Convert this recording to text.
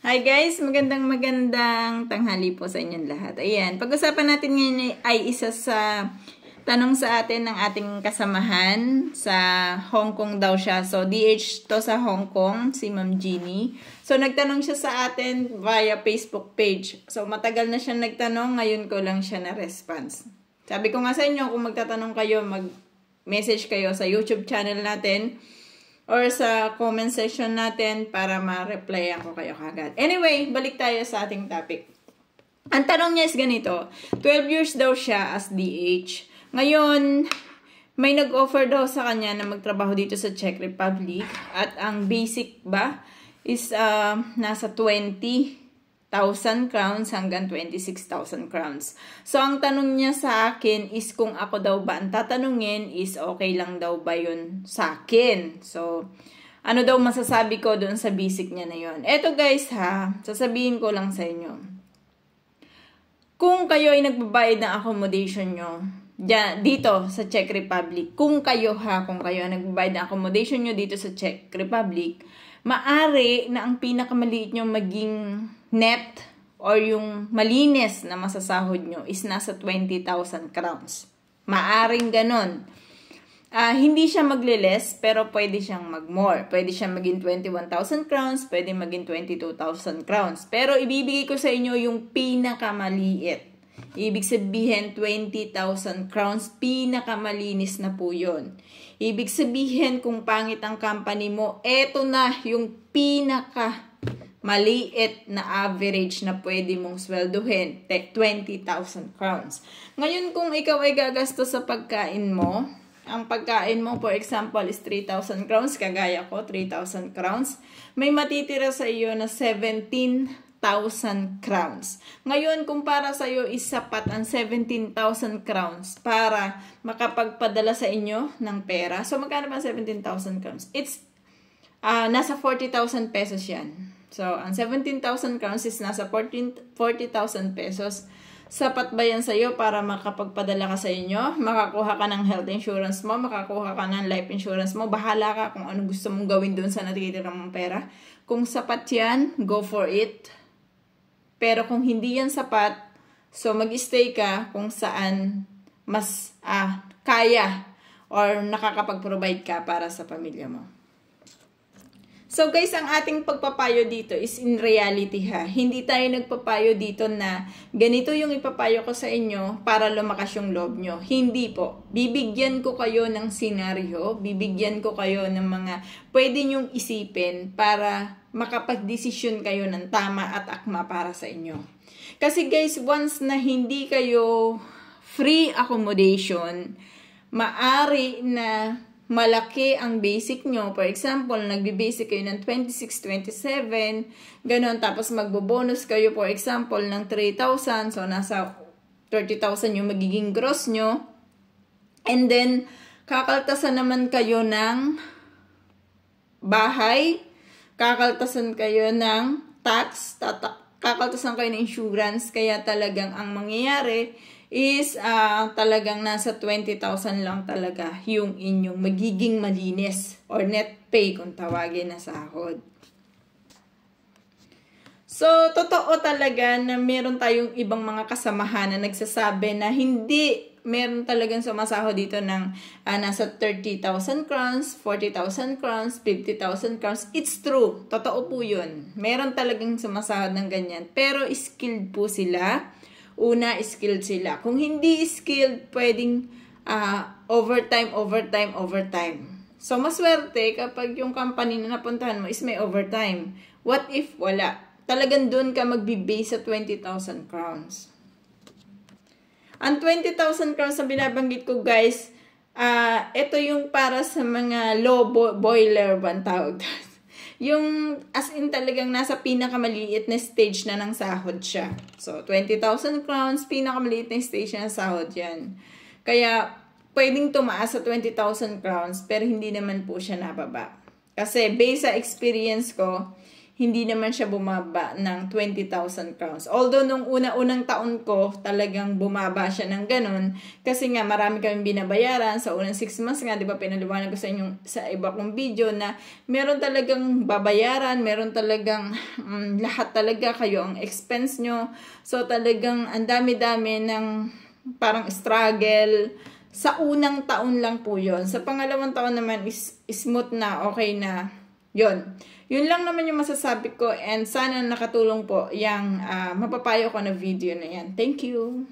Hi guys! Magandang tanghali po sa inyong lahat. Ayan, pag-usapan natin ngayon ay isa sa tanong sa atin ng ating kasamahan. Sa Hong Kong daw siya. So, DH to sa Hong Kong, si Ma'am Jeannie. So, nagtanong siya sa atin via Facebook page. So, matagal na siya nagtanong, ngayon ko lang siya na-response. Sabi ko nga sa inyo, kung magtatanong kayo, mag-message kayo sa YouTube channel natin or sa comment section natin para ma-replyan ko kayo kagad. Anyway, balik tayo sa ating topic. Ang tanong niya is ganito, 12 years daw siya as DH. Ngayon, may nag-offer daw sa kanya na magtrabaho dito sa Czech Republic at ang basic ba is nasa 20,000 crowns hanggang 26,000 crowns. So, ang tanong niya sa akin is kung ako daw ba ang tatanungin is okay lang daw ba yun sa akin. So, ano daw masasabi ko doon sa basic niya na yun. Eto guys ha, sasabihin ko lang sa inyo. Kung kayo ay nagbabayad ng accommodation nyo, dito sa Czech Republic, kung kayo ay nagbabayad ng accommodation nyo dito sa Czech Republic, maari na ang pinakamaliit nyo maging net or yung malinis na masasahod nyo is nasa 20,000 crowns. Maaring ganon. Hindi siya magle-less pero pwede siyang mag-more. Pwede siyang maging 21,000 crowns, pwede maging 22,000 crowns. Pero ibibigay ko sa inyo yung pinakamaliit. Ibig sabihin 20,000 crowns, pinakamalinis na po yun. Ibig sabihin kung pangit ang company mo, eto na yung pinakamaliit na average na pwede mong sweldohin, 20,000 crowns. Ngayon kung ikaw ay gagastos sa pagkain mo, ang pagkain mo for example is 3,000 crowns, kagaya ko 3,000 crowns, may matitira sa iyo na 17,000 crowns. Ngayon, kung para sa iyo is sapat ang 17,000 crowns para makapagpadala sa inyo ng pera. So, magkano ba 17,000 crowns? It's nasa 40,000 pesos yan. So, ang 17,000 crowns is nasa 40,000 pesos. Sapat ba yan sa iyo para makapagpadala ka sa inyo? Makakuha ka ng health insurance mo, makakuha ka ng life insurance mo. Bahala ka kung ano gusto mong gawin doon sa natitira mong pera. Kung sapat yan, go for it. Pero kung hindi yan sapat, so mag-stay ka kung saan mas kaya or nakakapag-provide ka para sa pamilya mo. So guys, ang ating pagpapayo dito is in reality ha. Hindi tayo nagpapayo dito na ganito yung ipapayo ko sa inyo para lumakas yung loob nyo. Hindi po. Bibigyan ko kayo ng senaryo, bibigyan ko kayo ng mga pwede nyong isipin para makapag-desisyon kayo ng tama at akma para sa inyo. Kasi guys, once na hindi kayo free accommodation, maari na malaki ang basic nyo. For example, nagbe-basic kayo ng 26, 27, ganon. Tapos magbo-bonus kayo, for example, ng 3,000. So, nasa 30,000 yung magiging gross nyo. And then, kakaltasan naman kayo ng bahay, kakaltasan kayo ng tax, kakaltasan kayo ng insurance. Kaya talagang ang mangyayari is talagang nasa 20,000 lang talaga yung inyong magiging malinis or net pay kung tawagin na sahod. So, totoo talaga na meron tayong ibang mga kasamahan na nagsasabi na hindi meron talagang sumasahod dito ng nasa 30,000 crowns, 40,000 crowns, 50,000 crowns. It's true. Totoo po yun. Meron talagang sumasahod ng ganyan. Pero skilled po sila. Una, skilled sila. Kung hindi skilled, pwedeng overtime. So, maswerte kapag yung company na napuntahan mo is may overtime. What if wala? Talagang doon ka magbe-base sa 20,000 crowns. Ang 20,000 crowns na binabanggit ko guys, ito yung para sa mga low boiler ba ang tawag doon? Yung as in talagang nasa pinakamaliit na stage na ng sahod siya. So, 20,000 crowns, pinakamaliit na stage na ng sahod yan. Kaya, pwedeng tumaas sa 20,000 crowns, pero hindi naman po siya nababa. Kasi, based sa experience ko, hindi naman siya bumaba ng 20,000 crowns. Although nung una-unang taon ko, talagang bumaba siya ng ganun. Kasi nga marami kaming binabayaran. Sa unang 6 months nga, di ba pinaliwanag ko sa inyo sa iba kong video na meron talagang babayaran, meron talagang lahat talaga kayo ang expense nyo. So talagang ang dami-dami ng parang struggle. Sa unang taon lang po yon. Sa pangalawang taon naman is smooth na, okay na. Yun lang naman yung masasabi ko, and sana nakatulong po yung mapapayo ko na video na yan. Thank you!